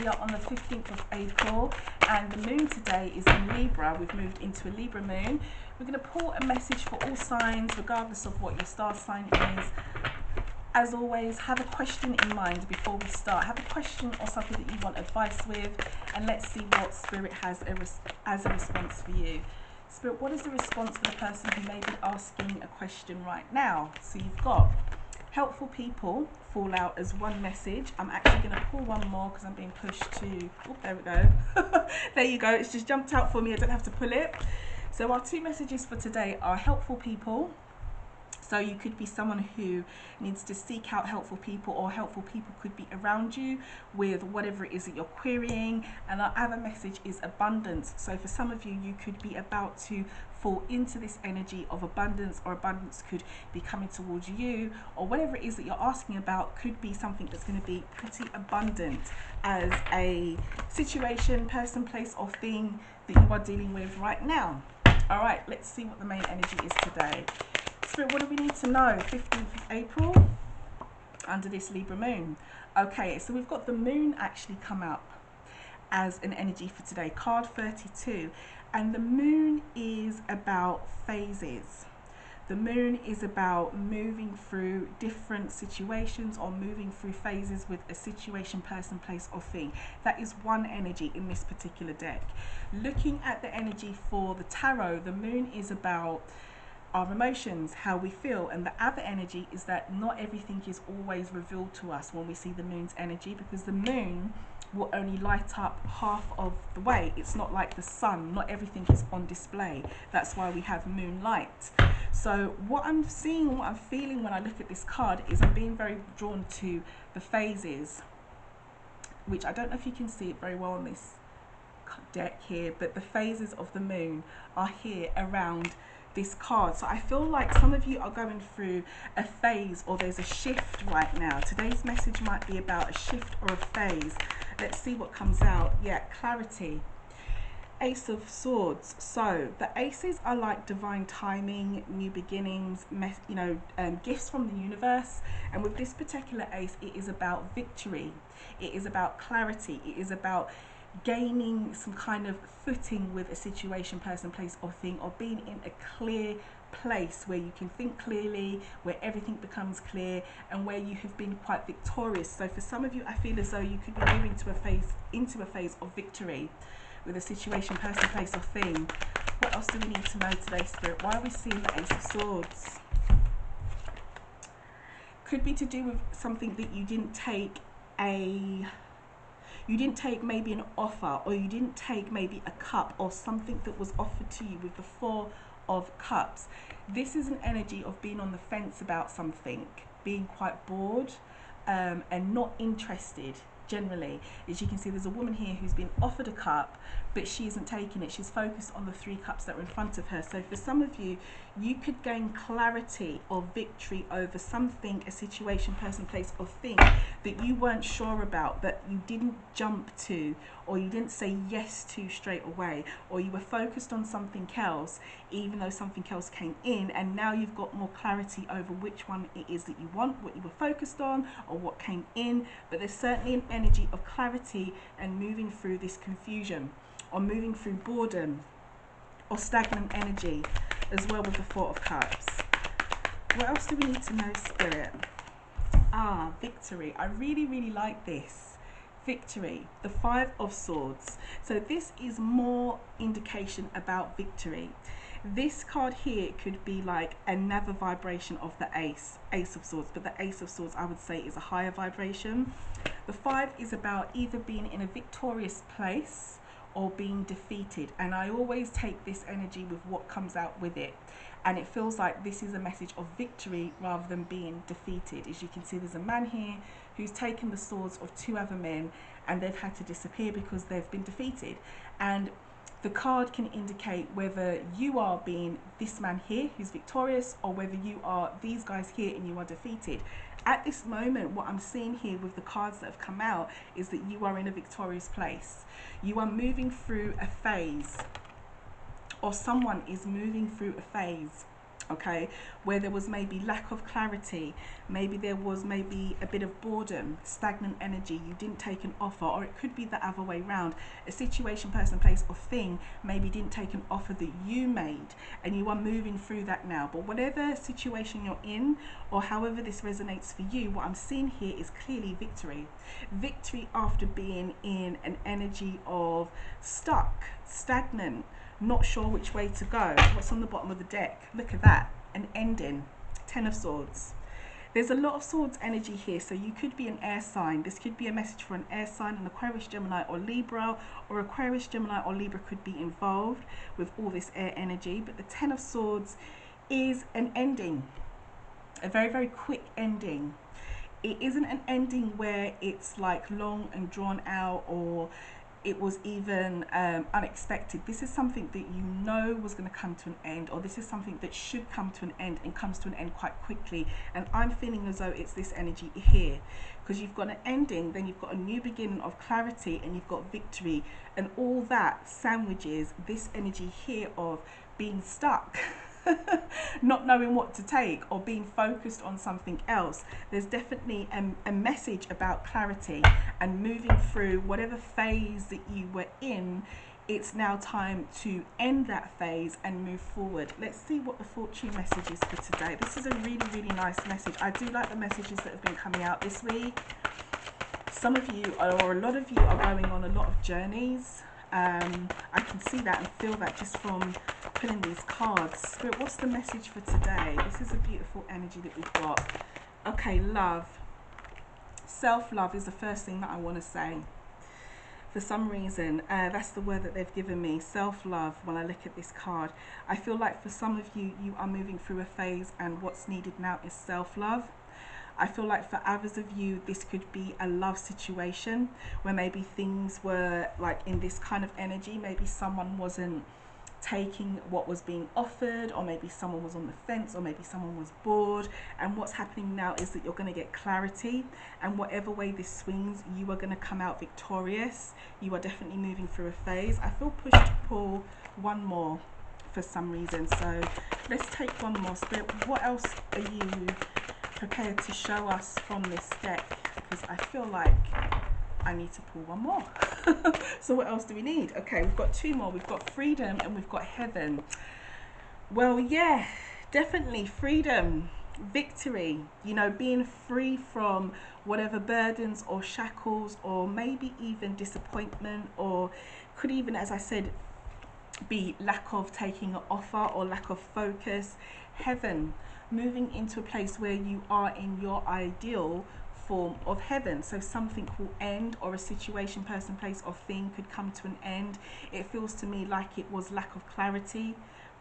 we are on the 15th of April and the moon today is in Libra. We've moved into a Libra moon. We're going to pull a message for all signs, regardless of what your star sign is. As always, have a question in mind before we start. Have a question or something that you want advice with, and let's see what Spirit has as a response for you. Spirit, what is the response for the person who may be asking a question right now? So you've got helpful people fall out as one message. I'm actually going to pull one more because I'm being pushed to, oh, there we go. There you go. It's just jumped out for me. I don't have to pull it. So our two messages for today are helpful people. So you could be someone who needs to seek out helpful people, or helpful people could be around you with whatever it is that you're querying. And our other message is abundance. So for some of you, you could be about to fall into this energy of abundance, or abundance could be coming towards you, or whatever it is that you're asking about could be something that's going to be pretty abundant as a situation, person, place, or thing that you are dealing with right now. All right, let's see what the main energy is today. Spirit, what do we need to know? 15th of April under this Libra moon. Okay, so we've got the moon actually come up as an energy for today, card 32, and the moon is about phases. The moon is about moving through different situations or moving through phases with a situation, person, place, or thing. That is one energy in this particular deck. Looking at the energy for the tarot, the moon is about our emotions, how we feel, and the other energy is that not everything is always revealed to us when we see the moon's energy, because the moon will only light up half of the way. It's not like the sun, not everything is on display. That's why we have moonlight. So what I'm seeing, what I'm feeling when I look at this card is I'm being very drawn to the phases, which I don't know if you can see it very well on this deck here, but the phases of the moon are here around this card. So I feel like some of you are going through a phase, or there's a shift right now. Today's message might be about a shift or a phase. Let's see what comes out. Yeah, clarity. Ace of Swords. So the aces are like divine timing, new beginnings, gifts from the universe. And with this particular ace, it is about victory. It is about clarity. It is about gaining some kind of footing with a situation, person, place, or thing, or being in a clear place where you can think clearly, where everything becomes clear, and where you have been quite victorious. So for some of you, I feel as though you could be moving into a phase of victory with a situation, person, place, or thing. What else do we need to know today, Spirit? Why are we seeing the Ace of Swords? Could be to do with something that you didn't take maybe an offer, or you didn't take maybe a cup or something that was offered to you with the Four of Cups. This is an energy of being on the fence about something, being quite bored and not interested. Generally, as you can see, there's a woman here who's been offered a cup, but she isn't taking it. She's focused on the 3 cups that are in front of her. So for some of you, you could gain clarity or victory over something, a situation, person, place, or thing that you weren't sure about, that you didn't jump to, or you didn't say yes to straight away, or you were focused on something else, even though something else came in, and now you've got more clarity over which one it is that you want, what you were focused on, or what came in. But there's certainly an energy of clarity and moving through this confusion, or moving through boredom or stagnant energy, as well with the Four of Cups. What else do we need to know, Spirit? Victory. I really like this. Victory. The 5 of Swords. So this is more indication about victory. This card here could be like another vibration of the Ace of Swords, but the Ace of Swords, I would say, is a higher vibration. The 5 is about either being in a victorious place or being defeated, and I always take this energy with what comes out with it, and it feels like this is a message of victory rather than being defeated. As you can see, there's a man here who's taken the swords of 2 other men, and they've had to disappear because they've been defeated. And the card can indicate whether you are being this man here who's victorious, or whether you are these guys here and you are defeated. At this moment, what I'm seeing here with the cards that have come out is that you are in a victorious place. You are moving through a phase, or someone is moving through a phase okay, where there was maybe lack of clarity, maybe there was maybe a bit of boredom, stagnant energy, you didn't take an offer, or it could be the other way round. A situation, person, place, or thing maybe didn't take an offer that you made, and you are moving through that now. But whatever situation you're in, or however this resonates for you, what I'm seeing here is clearly victory. Victory after being in an energy of stuck, stagnant, not sure which way to go. What's on the bottom of the deck? Look at that, an ending. 10 of Swords. There's a lot of Swords energy here, so you could be an air sign. This could be a message for an air sign, an Aquarius, Gemini, or Libra, or Aquarius, Gemini, or Libra could be involved with all this air energy. But the 10 of Swords is an ending, a very, very quick ending. It isn't an ending where it's like long and drawn out, or it was even unexpected. This is something that you know was going to come to an end, or this is something that should come to an end and comes to an end quite quickly. And I'm feeling as though it's this energy here, because you've got an ending, then you've got a new beginning of clarity, and you've got victory, and all that sandwiches this energy here of being stuck. Not knowing what to take, or being focused on something else. There's definitely a message about clarity and moving through whatever phase that you were in. It's now time to end that phase and move forward. Let's see what the fortune message is for today. This is a really, really nice message. I do like the messages that have been coming out this week. Some of you, or a lot of you, are going on a lot of journeys. I can see that and feel that just from pulling these cards. Spirit, what's the message for today? This is a beautiful energy that we've got. Okay, love. Self-love is the first thing that I want to say. For some reason, that's the word that they've given me, self-love. When I look at this card, I feel like for some of you, you are moving through a phase, and what's needed now is self-love. I feel like for others of you, this could be a love situation where maybe things were like in this kind of energy. Maybe someone wasn't taking what was being offered, or maybe someone was on the fence, or maybe someone was bored. And what's happening now is that you're going to get clarity, and whatever way this swings, you are going to come out victorious. You are definitely moving through a phase. I feel pushed to pull one more for some reason, so let's take one more. Spirit, what else are you prepared to show us from this deck? Because I feel like I need to pull one more. So what else do we need? Okay, we've got two more. We've got freedom and we've got heaven. Well, yeah, definitely freedom, victory, you know, being free from whatever burdens or shackles, or maybe even disappointment, or could even, as I said, be lack of taking an offer or lack of focus. Heaven, moving into a place where you are in your ideal form of heaven. So something will end, or a situation, person, place, or thing could come to an end. It feels to me like it was lack of clarity,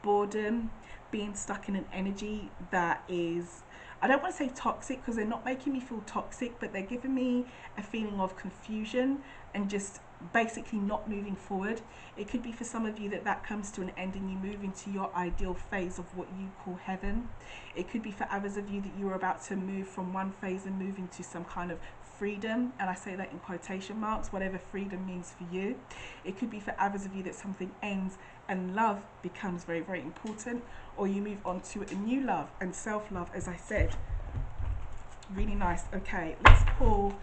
boredom, being stuck in an energy that is, I don't want to say toxic, because they're not making me feel toxic, but they're giving me a feeling of confusion and just basically not moving forward. It could be for some of you that that comes to an end and you move into your ideal phase of what you call heaven. It could be for others of you that you're about to move from one phase and move into some kind of freedom, and I say that in quotation marks, whatever freedom means for you. It could be for others of you that something ends and love becomes very, very important, or you move on to a new love and self-love, as I said. Really nice. Okay, let's pull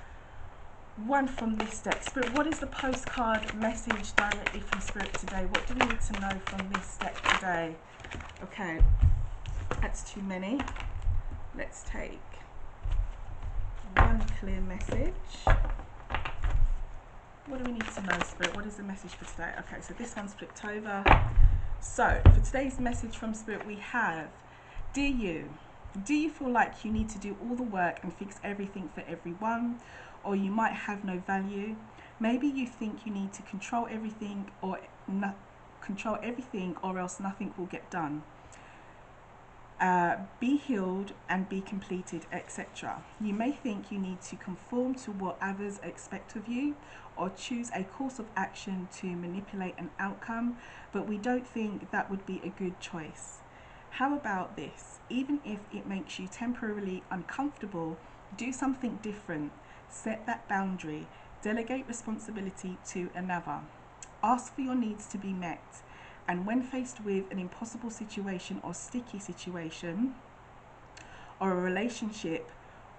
one from this deck. Spirit, what is the postcard message directly from Spirit today? What do we need to know from this deck today? Okay, that's too many. Let's take one clear message. What do we need to know, Spirit? What is the message for today? Okay, so this one's flipped over. So for today's message from Spirit, we have, dear you, do you feel like you need to do all the work and fix everything for everyone? Or you might have no value. Maybe you think you need to control everything, or else nothing will get done. Be healed and be completed, etc. You may think you need to conform to what others expect of you, or choose a course of action to manipulate an outcome, but we don't think that would be a good choice. How about this? Even if it makes you temporarily uncomfortable, do something different. Set that boundary. Delegate responsibility to another. Ask for your needs to be met, And when faced with an impossible situation or sticky situation, or a relationship,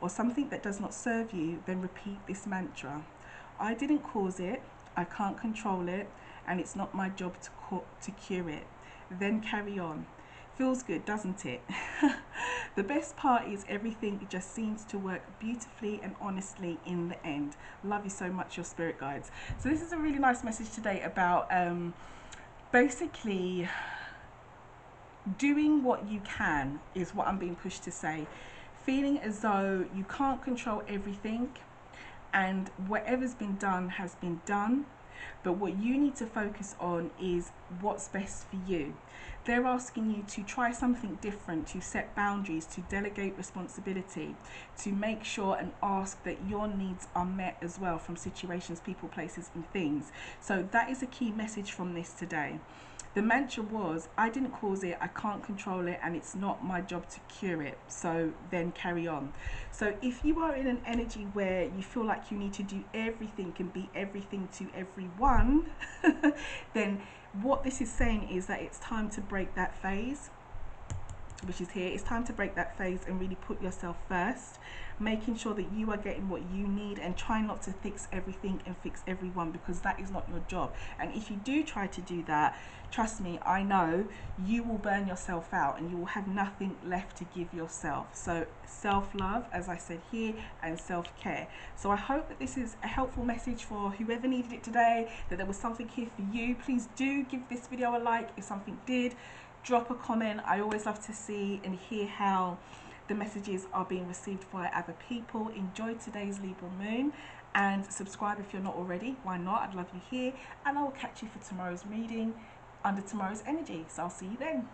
or something that does not serve you, then repeat this mantra. I didn't cause it, I can't control it, and it's not my job to cure it. Then carry on. Feels good, doesn't it? The best part is everything just seems to work beautifully and honestly in the end. Love you so much, your spirit guides. So this is a really nice message today about basically doing what you can is what I'm being pushed to say. Feeling as though you can't control everything and whatever's been done has been done, but what you need to focus on is what's best for you. They're asking you to try something different, to set boundaries, to delegate responsibility, to make sure and ask that your needs are met as well from situations, people, places and things. So that is a key message from this today. The mantra was, I didn't cause it, I can't control it, and it's not my job to cure it. So then carry on. So if you are in an energy where you feel like you need to do everything and be everything to everyone, then what this is saying is that it's time to break that phase, which is here. It's time to break that phase and really put yourself first, making sure that you are getting what you need, and try not to fix everything and fix everyone, because that is not your job. And if you do try to do that, trust me, I know you will burn yourself out and you will have nothing left to give yourself. So self-love, as I said here, and self-care. So I hope that this is a helpful message for whoever needed it today, that there was something here for you. Please do give this video a like if something did. Drop a comment. I always love to see and hear how the messages are being received by other people. Enjoy today's Libra moon and subscribe if you're not already. Why not? I'd love you here, and I will catch you for tomorrow's reading under tomorrow's energy. So I'll see you then.